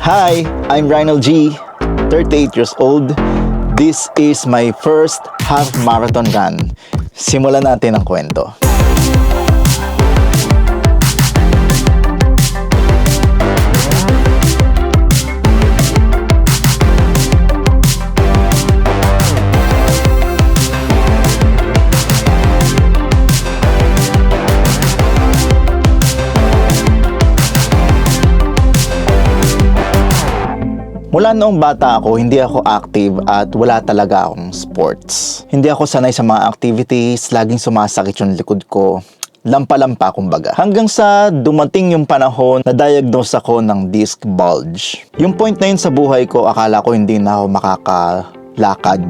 Hi, I'm Rhinal G, 38 years old. This is my first half marathon run. Simulan natin ang kwento. Mula noong bata ako, hindi ako active at wala talaga akong sports. Hindi ako sanay sa mga activities, laging sumasakit yung likod ko. Lampa-lampa kumbaga. Hanggang sa dumating yung panahon na diagnose ako ng disc bulge. Yung point na yun sa buhay ko, akala ko hindi na ako makakalakad.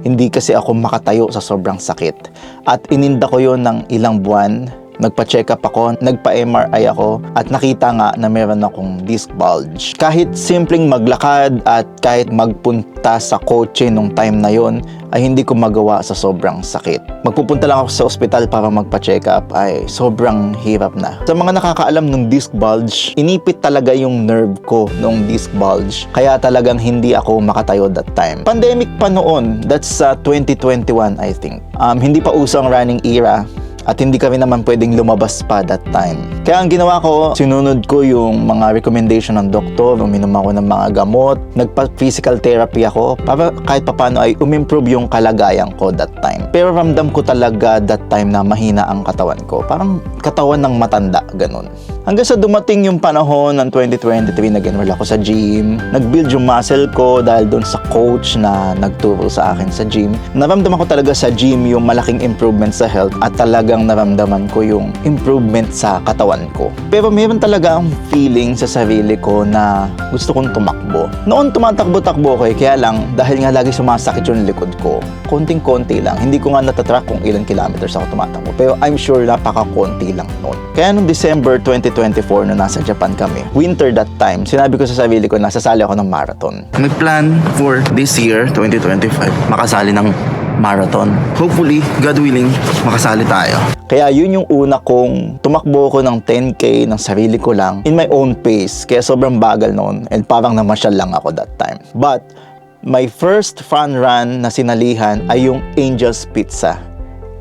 Hindi kasi ako makatayo sa sobrang sakit. At ininda ko yun ng ilang buwan. Nagpa-check up ako, nagpa-MRI ako at nakita nga na meron akong disc bulge. Kahit simpleng maglakad at kahit magpunta sa kotse nung time na yon ay hindi ko magawa sa sobrang sakit. Magpupunta lang ako sa ospital para magpa-check up ay sobrang hirap na. Sa mga nakakaalam ng disc bulge, inipit talaga yung nerve ko nung disc bulge. Kaya talagang hindi ako makatayo that time. Pandemic pa noon, that's 2021 I think. Hindi pa uso ang running era. At hindi kami naman pwedeng lumabas pa that time. Kaya ang ginawa ko, sinunod ko yung mga recommendation ng doktor, uminom ako ng mga gamot, nagpa-physical therapy ako, para kahit papano ay umimprove yung kalagayan ko that time. Pero ramdam ko talaga that time na mahina ang katawan ko. Parang katawan ng matanda, ganun. Hanggang sa dumating yung panahon ng 2023, nag-enroll ako sa gym, nag-build yung muscle ko dahil doon sa coach na nagturo sa akin sa gym. Naramdaman ko talaga sa gym yung malaking improvement sa health at talagang naramdaman ko yung improvement sa katawan ko. Pero meron talaga ang feeling sa sarili ko na gusto kong tumakbo. Noon tumatakbo-takbo ko kaya lang dahil nga lagi sumasakit yung likod ko, konting-konti lang. Hindi ko nga natatrack kung ilang kilometers ako tumatakbo. Pero I'm sure napaka-konti lang noon. Kaya noong December 2024 na nasa Japan kami, winter that time, sinabi ko sa sarili ko na sasali ako ng marathon. Nag-plan for this year, 2025, makasali ng marathon. Hopefully, God willing, makasali tayo. Kaya yun yung una kong tumakbo ko ng 10K ng sarili ko lang in my own pace. Kaya sobrang bagal noon and parang namasyal lang ako that time. But my first fun run na sinalihan ay yung Angel's Pizza.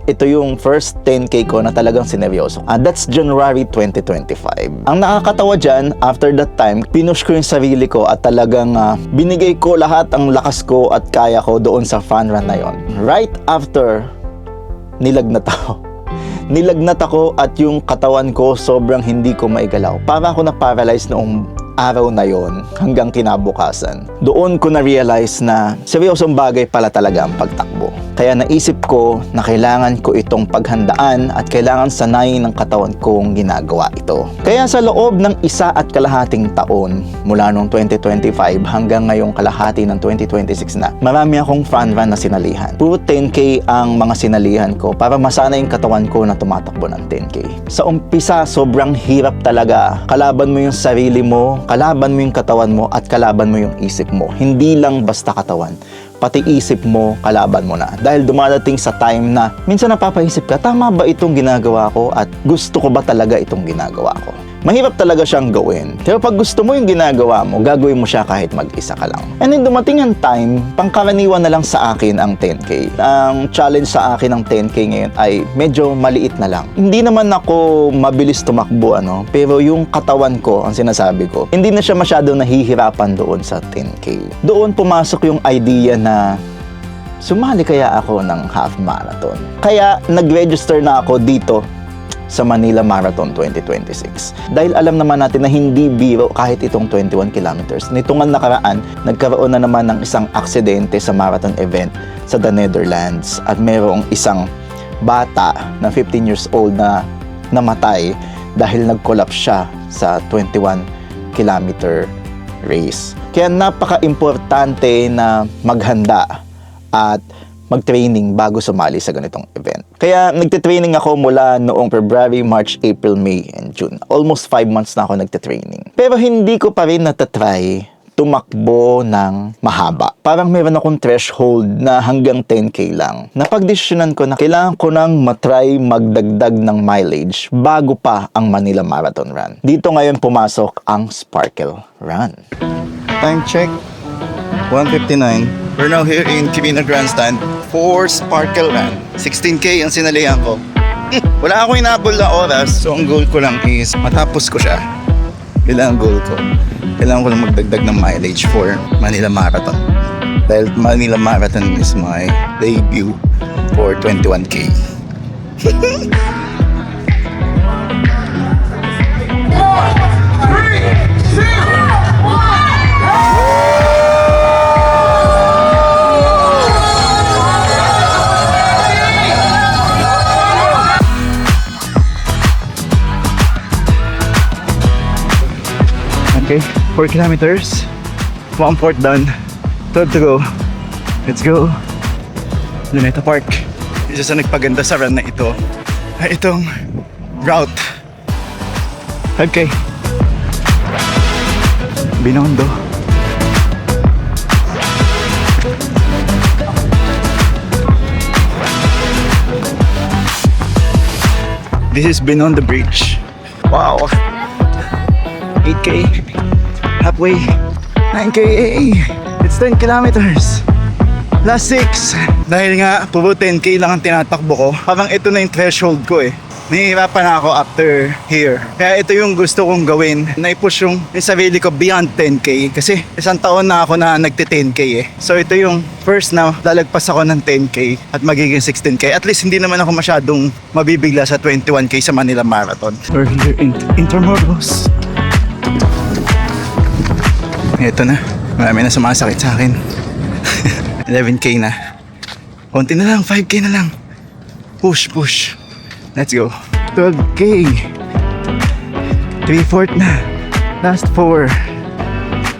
Ito yung first 10K ko na talagang sineryoso. That's January 2025. Ang nakakatawa dyan, after that time, pinush ko yung sarili ko at talagang binigay ko lahat ang lakas ko at kaya ko doon sa fun run na yon. Right after, nilagnat ako. Nilagnat ako at yung katawan ko sobrang hindi ko maigalaw. Para ako na-paralyze noong araw na yon hanggang kinabukasan. Doon ko na-realize na seryosong bagay pala talaga ang pagtakbo. Kaya naisip ko na kailangan ko itong paghandaan at kailangan sanayin ng katawan kong ginagawa ito. Kaya sa loob ng 1.5 taon mula noong 2025 hanggang ngayong kalahati ng 2026 na, marami akong fun run na sinalihan. Puro 10K ang mga sinalihan ko para masanay yung katawan ko na tumatakbo ng 10K. Sa umpisa, sobrang hirap talaga. Kalaban mo yung sarili mo, kalaban mo yung katawan mo at kalaban mo yung isip mo. Hindi lang basta katawan, pati isip mo, kalaban mo na. Dahil dumadating sa time na minsan napapaisip ka, tama ba itong ginagawa ko at gusto ko ba talaga itong ginagawa ko? Mahirap talaga siyang gawin. Pero pag gusto mo yung ginagawa mo, gagawin mo siya kahit mag-isa ka lang. And then dumating ang time, pangkaraniwan na lang sa akin ang 10K. Ang challenge sa akin ng 10K ngayon ay medyo maliit na lang. Hindi naman ako mabilis tumakbo, pero yung katawan ko, ang sinasabi ko, hindi na siya masyadong nahihirapan doon sa 10K. Doon pumasok yung idea na sumali kaya ako ng half marathon. Kaya nag-register na ako dito sa Manila Marathon 2026. Dahil alam naman natin na hindi biro kahit itong 21 kilometers. Nitong nakaraan, nagkaroon na naman ng isang aksidente sa marathon event sa the Netherlands at mayroong isang bata na 15 years old na namatay dahil nag-collapse siya sa 21 kilometer race. Kaya napaka-importante na maghanda at mag-training bago sumali sa ganitong event. Kaya nagte-training ako mula noong February, March, April, May, and June. Almost 5 months na ako nagte-training. Pero hindi ko pa rin natatry tumakbo ng mahaba. Parang meron akong threshold na hanggang 10K lang. Napagdesisyonan ko na kailangan ko nang matry magdagdag ng mileage bago pa ang Manila Marathon Run. Dito ngayon pumasok ang Sparkle Run. Time check, 1:59. We're now here in Quirino Grandstand for Sparkle Run. 16K ang sinalihan ko. Wala akong inabol na oras, so ang goal ko lang is matapos ko siya. Kailangan goal ko. Kailangan ko lang magdagdag ng mileage for Manila Marathon. Dahil Manila Marathon is my debut for 21K. Okay, 4 kilometers, 1/4 done, 12 to go. Let's go. Luneta Park. Isa sa nagpaganda sa run na ito ay itong route. Okay. Binondo. This is Binondo Bridge. Wow. 8K, halfway, 9K, it's 10 kilometers, last 6. Dahil nga, puro 10K lang ang tinatakbo ko, parang ito na yung threshold ko eh. Nahihirapan na ako after here. Kaya ito yung gusto kong gawin, na i-push yung sarili ko beyond 10K. Kasi isang taon na ako na nagti-10K eh. So ito yung first na lalagpas ako ng 10K at magiging 16K. At least hindi naman ako masyadong mabibigla sa 21K sa Manila Marathon. We're here in Intramuros. Ito na, marami na sumasakit sa akin. 11K na. Konti na lang, 5K na lang. Push. Let's go. 12K. 3/4 na. Last 4.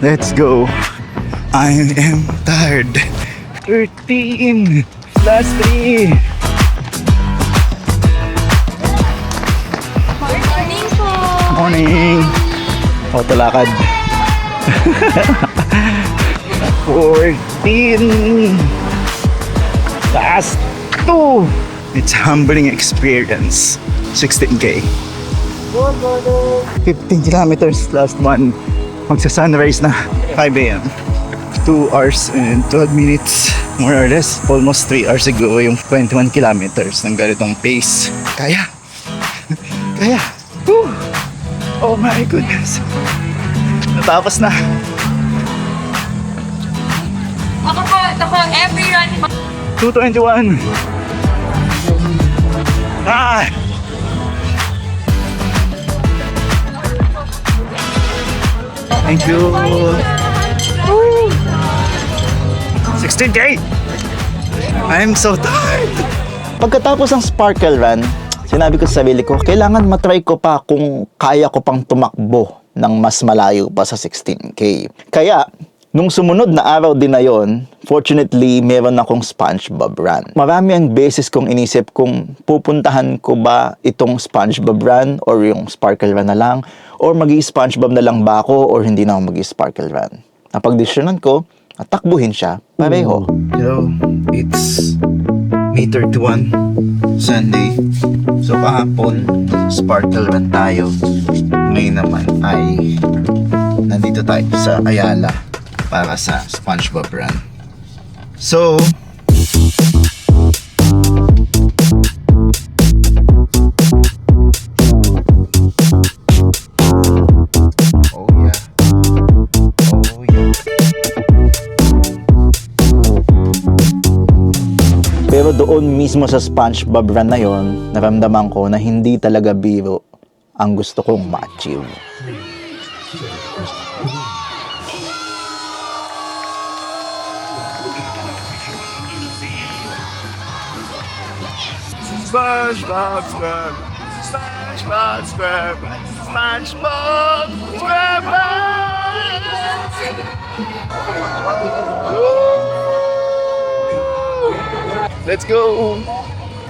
Let's go. I am tired. 13. Last 3. Morning po! Morning. Talakad. 14. Last 2. It's humbling experience. 16K. 15 kilometers. Last one. Magsa-sunrise na. 5 a.m. 2 hours and 12 minutes. More or less. Almost 3 hours ago yung 21 kilometers ng ganitong pace. Kaya. Kaya. Woo! Oh my goodness. Natapos na. Ako, every run. 2:21. Ah! Thank you. Woo! 16K. I'm so tired. Pagkatapos ng Sparkle Run, sinabi ko sa sarili ko, kailangan matry ko pa kung kaya ko pang tumakbo ng mas malayo pa sa 16K. Kaya, nung sumunod na araw din na yon, fortunately, meron akong SpongeBob Run. Marami ang beses kong inisip kung pupuntahan ko ba itong SpongeBob Run or yung Sparkle Run na lang, or magi-SpongeBob na lang ba ako or hindi na ako magi-Sparkle Run. Napagdesisyonan ko, at takbuhin siya pareho. Hello, it's May 31, Sunday. So kahapon, Sparkle Run tayo. Ngayon naman ay nandito tayo sa Ayala para sa SpongeBob Run. So, oh yeah. Pero doon mismo sa SpongeBob Run na yon, naramdaman ko na hindi talaga biro ang gusto kong ma-achieve. SpongeBob SquarePants, SpongeBob SquarePants, SpongeBob SquarePants. Let's go!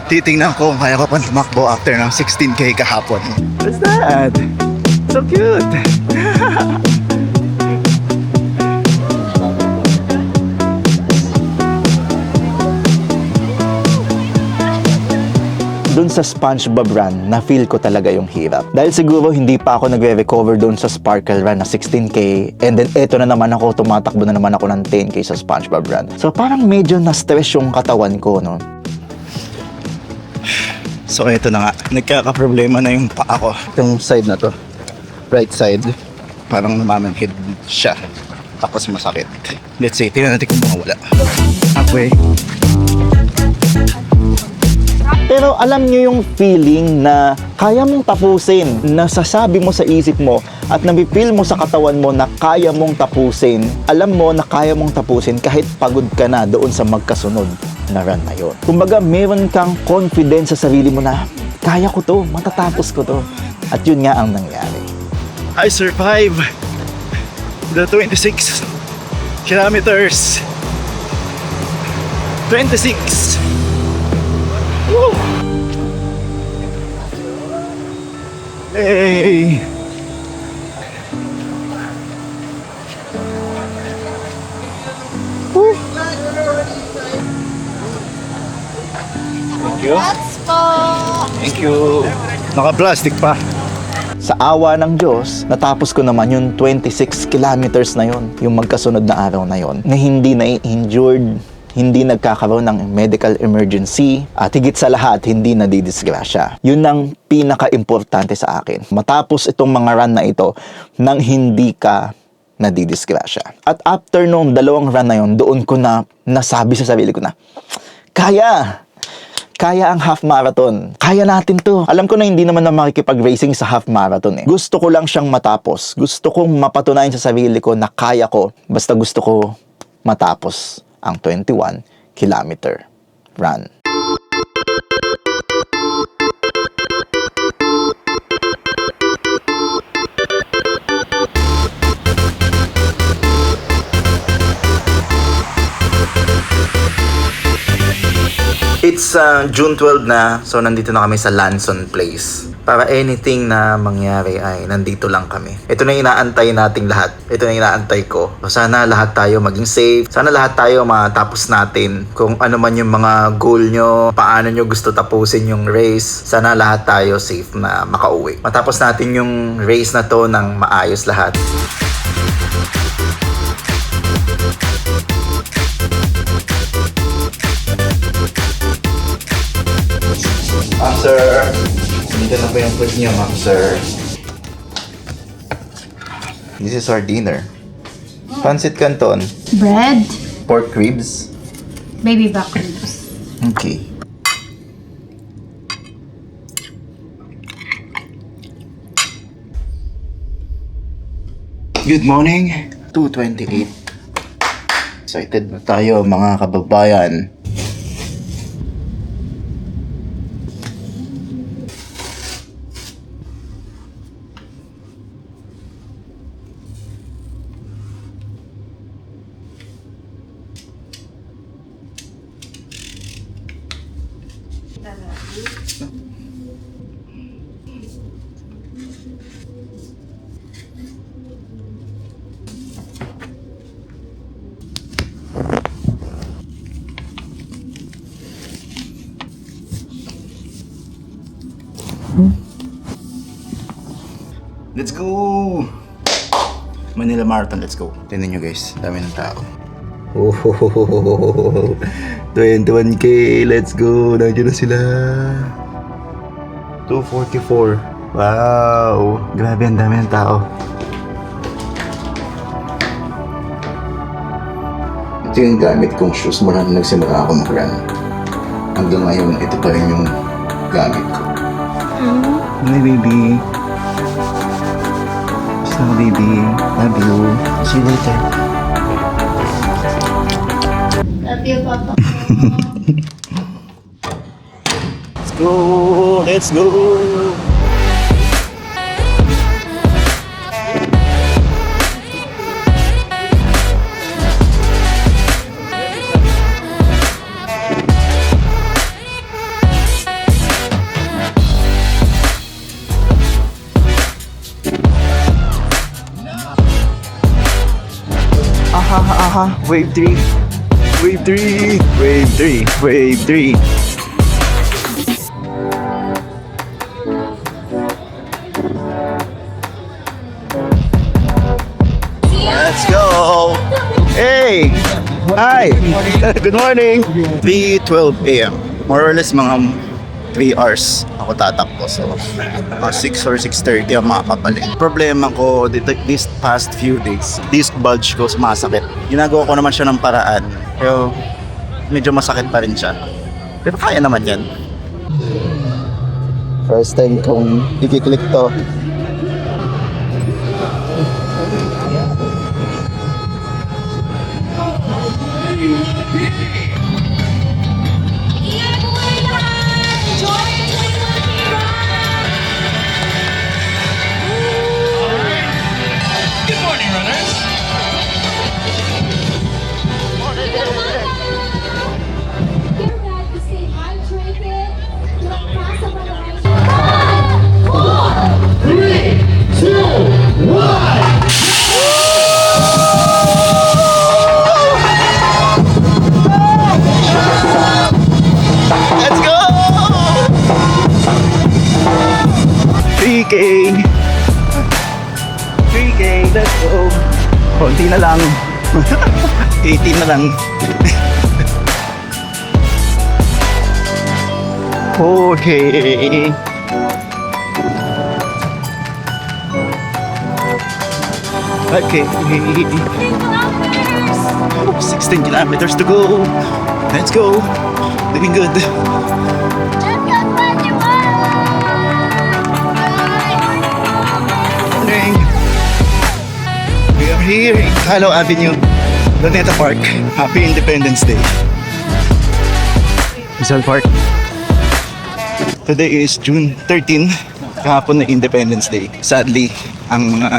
Titingnan ko kung kaya ko pang tumakbo after ng 16K kahapon. What's that? So cute! dun sa SpongeBob run, na feel ko talaga yung hirap. Dahil siguro hindi pa ako nagre-recover dun sa Sparkle run na 16K, and then eto na naman ako, tumatakbo na naman ako ng 10K sa SpongeBob run. So parang medyo na-stress yung katawan ko, no? So ito na nga, nagkakaproblema na yung paa ko. Itong side na to, right side, parang namamanhid siya. Tapos masakit. Let's see, tingnan natin kung mawala. Halfway. Pero alam nyo yung feeling na kaya mong tapusin, nasasabi mo sa isip mo at nabipil mo sa katawan mo na kaya mong tapusin. Alam mo na kaya mong tapusin kahit pagod ka na doon sa magkasunod na run na yun. Kumbaga, meron kang confidence sa sarili mo na kaya ko to, matatapos ko to. At yun nga ang nangyari. I survive the 26 kilometers. 26. Woo! Hey! Woo! Thank you. Thank you. Naka-plastic pa. Sa awa ng Diyos, natapos ko naman yung 26 kilometers na yon, yung magkasunod na araw na yon, na hindi na-injured, hindi nagkakaroon ng medical emergency, at higit sa lahat, hindi nadidisgrasya. Yun ang pinaka-importante sa akin. Matapos itong mga run na ito, nang hindi ka nadidisgrasya. At after nung 2 run na yon, doon ko na nasabi sa sarili ko na, kaya ang half marathon. Kaya natin to. Alam ko na hindi naman na makikipag-racing sa half marathon eh. Gusto ko lang siyang matapos. Gusto kong mapatunayan sa sarili ko na kaya ko. Basta gusto ko matapos ang 21 kilometer run. It's June 12 na, so nandito na kami sa Lanson Place. Para anything na mangyari ay nandito lang kami. Ito na inaantay nating lahat. Ito na inaantay ko. So sana lahat tayo maging safe. Sana lahat tayo matapos natin. Kung ano man yung mga goal nyo, paano nyo gusto tapusin yung race. Sana lahat tayo safe na makauwi. Matapos natin yung race na to ng maayos lahat. Ma'am sir, dito na po yung food niyo, ma'am sir. This is our dinner. Pancit canton, Bread, pork ribs. baby back ribs. Okay. Good morning. 2:28. Excited na tayo mga kababayan. Let's go! Manila Marathon, let's go. Tingnan nyo guys, dami ng tao. Oh, 21K, let's go. Nandiyan na sila. 244. Wow, grabe, ang dami ng tao. Ito yung gamit kong shoes mula nung nagsimula ako mag-run. Hanggang ngayon, ito pa rin yung gamit ko. Hi baby. So baby, love you. See you later. Love you, Papa. Let's go! Let's go! Aha, wave 3. Wave 3! Wave 3! Wave 3! Hi! Good morning! 3:12 a.m. More or less mga 3 hours ako tatakbo. So, mga 6 or 6:30 ang makakapalit. Problema ko dito, this past few days, disc bulge ko sumasakit. Ginagawa ko naman siya ng paraan. Pero medyo masakit pa rin siya. Pero kaya naman yan. First time kong i-click to. Let's go! 3K! 3K, let's go! Konti na lang. 18 na lang. Okay. Okay. 16 kilometers to go. Let's go. Doing good. Morning. We are here in Halo Avenue, Luneta Park. Happy Independence Day. Rizal Park. Today is June 13. Kahapon na Independence Day. Sadly, ang mga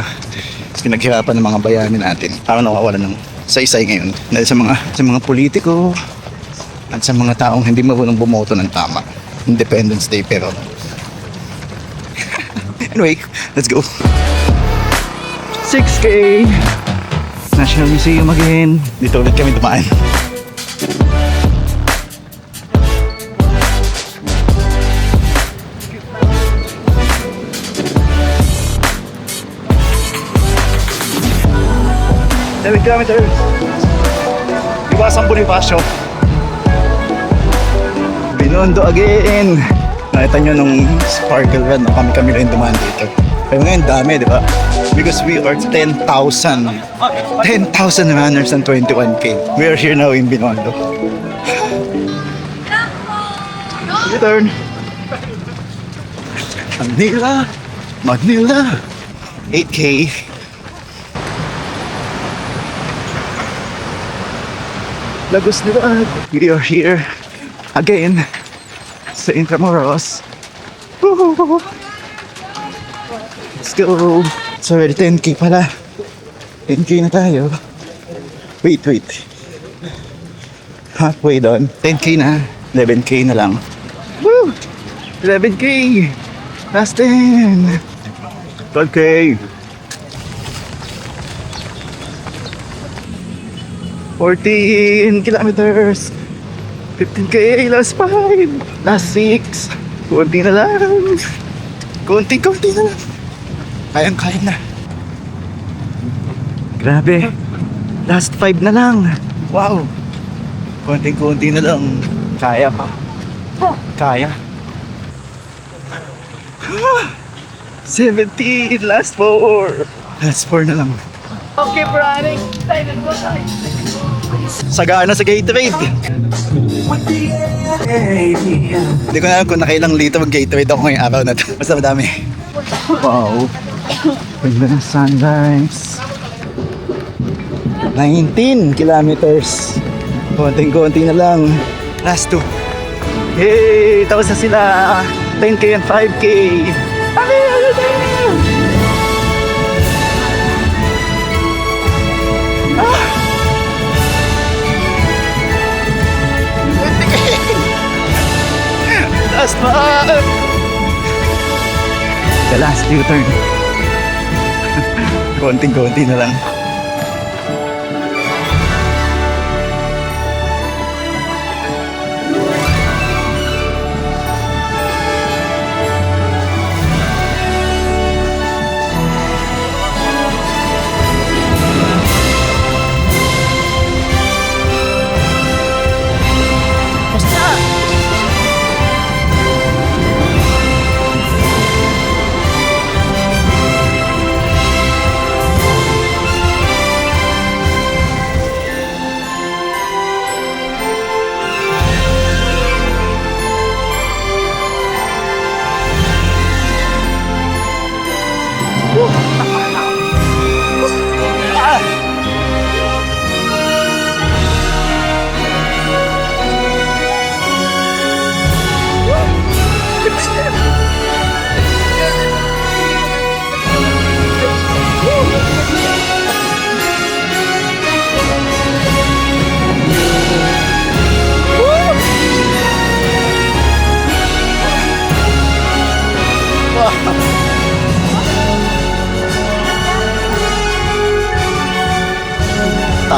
pinaghirapan ng mga bayani natin parang nawawala ng saysay ngayon dahil sa mga politiko at sa mga taong hindi marunong bumoto ng tama. Independence Day pero anyway, let's go. 6K National Museum again. Dito ulit kami dumaan. Seven kilometers. Iwasang Bonifacio. Binondo again. Nakita nyo nung sparkle run, no? Kami rin dumaan dito. Pero ngayon dami, di ba? Because we are 10,000 runners and 21K. We are here now in Binondo. Return. Manila. 8K. Lagos Liwag. We are here again sa Intramuros. Woohoo! Let's go! So, 10K pala. 10K na tayo. Wait. Halfway doon. 10K na. 11K na lang. Woo! 11K! Last 10! 12K! 14 kilometers. 15K, last 5. Last 6. Konti na lang. Konti na lang. Kaya na. Grabe. Last 5 na lang. Wow. Konti na lang. Kaya pa. Kaya. 17. Last 4. Last 4 na lang. Okay, running. Sagaan na sa Gatorade. Hindi ko na alam kung nakailang lito mag-Gatorade ako ngayong araw na to. Basta madami. Wow. Ganda ng sunrise. 19 kilometers. Konting-konti na lang. Last 2. Yay! Tapos na sila. 10K and 5K. Last one! The last U-turn. Konting-konti na lang.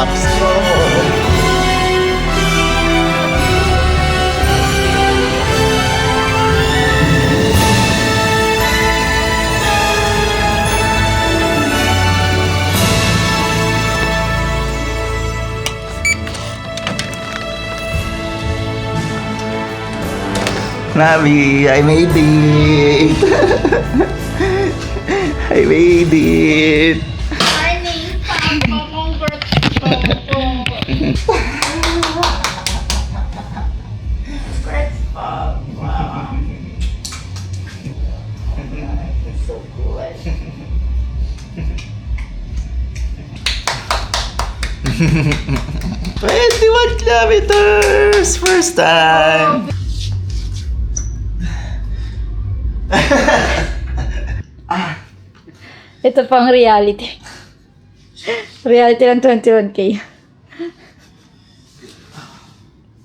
laps mo. Nabi, I made it! I made it! Morning, Papa. Congrats, Papa. So good. 21 kilometers! First time! Ito pang reality. Reality ng 21K.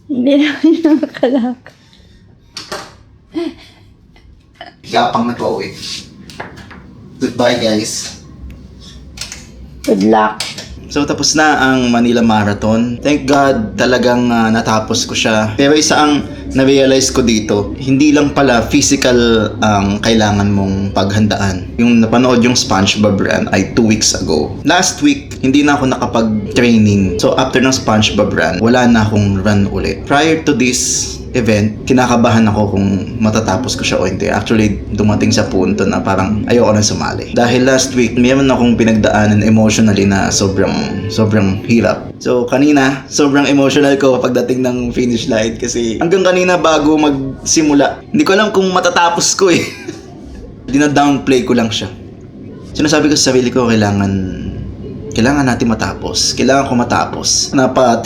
Hindi naman yung makalak. Gapang na to eh. Goodbye guys. Good luck. So tapos na ang Manila Marathon. Thank God talagang natapos ko siya. Pero isa ang na-realize ko dito, hindi lang pala physical ang kailangan mong paghandaan. Yung napanood yung SpongeBob run ay 2 weeks ago. Last week, hindi na ako nakapag-training. So after ng SpongeBob run, wala na akong run ulit. Prior to this event, kinakabahan ako kung matatapos ko siya o hindi. Actually, dumating sa punto na parang ayoko na sumali. Dahil last week, mayroon akong pinagdaanan emotionally na sobrang hirap. So, kanina, sobrang emotional ko pagdating ng finish line kasi hanggang kanina bago magsimula, hindi ko alam kung matatapos ko eh. Dina-downplay ko lang siya. Sinasabi ko sa sarili ko, kailangan natin matapos. Kailangan ko matapos.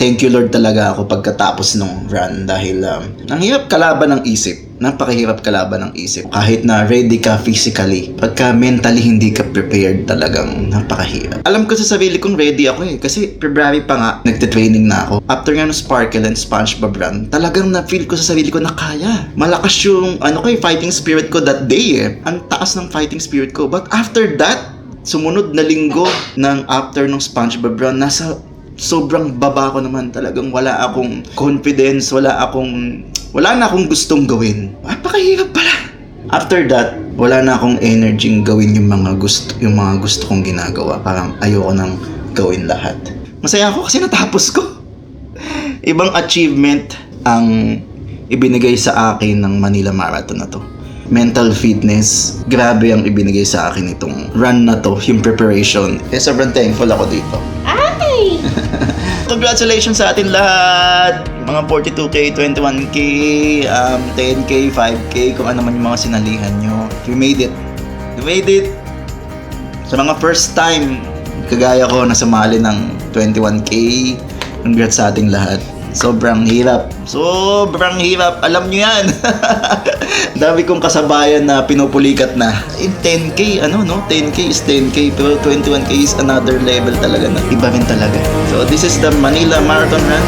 Thank you Lord talaga ako pagkatapos ng run dahil ang hirap kalaban ng isip. Napakahirap kalaban ng isip. Kahit na ready ka physically, pagka mentally hindi ka prepared, talagang napakahirap. Alam ko sa sarili kong ready ako eh. Kasi February pa nga, nagte-training na ako. After nga ng Sparkle and SpongeBob run, talagang na-feel ko sa sarili ko na kaya. Malakas yung fighting spirit ko that day eh. Ang taas ng fighting spirit ko. But after that, sumunod na linggo ng after ng SpongeBob run, nasa sobrang baba ko naman. Talagang wala akong confidence, wala na akong gustong gawin. Napakahirap pala. After that, wala na akong energy gawin yung mga gusto kong ginagawa. Parang ayoko nang gawin lahat. Masaya ako kasi natapos ko. Ibang achievement ang ibinigay sa akin ng Manila Marathon na to. Mental fitness, grabe ang ibinigay sa akin itong run na to, yung preparation. Sobrang thankful ako dito. Ay! Congratulations sa atin lahat! Mga 42K, 21K, 10K, 5K, kung ano man yung mga sinalihan nyo. You made it. You made it! Sa mga first time, kagaya ko na sumali ng 21K, congrats sa ating lahat. Sobrang hirap. Sobrang hirap. Alam nyo yan. Dami kong kasabayan na pinupulikat na. In 10K, 10K is 10K. Pero 21K is another level talaga na. Iba rin talaga. So, this is the Manila Marathon Run.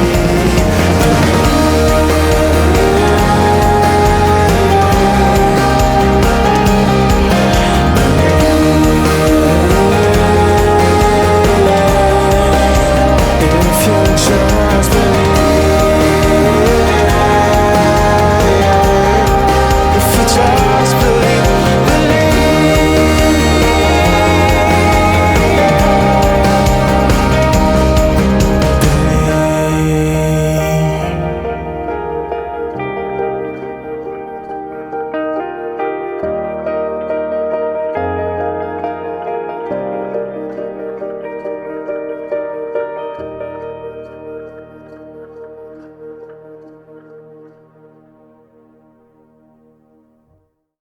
If your trust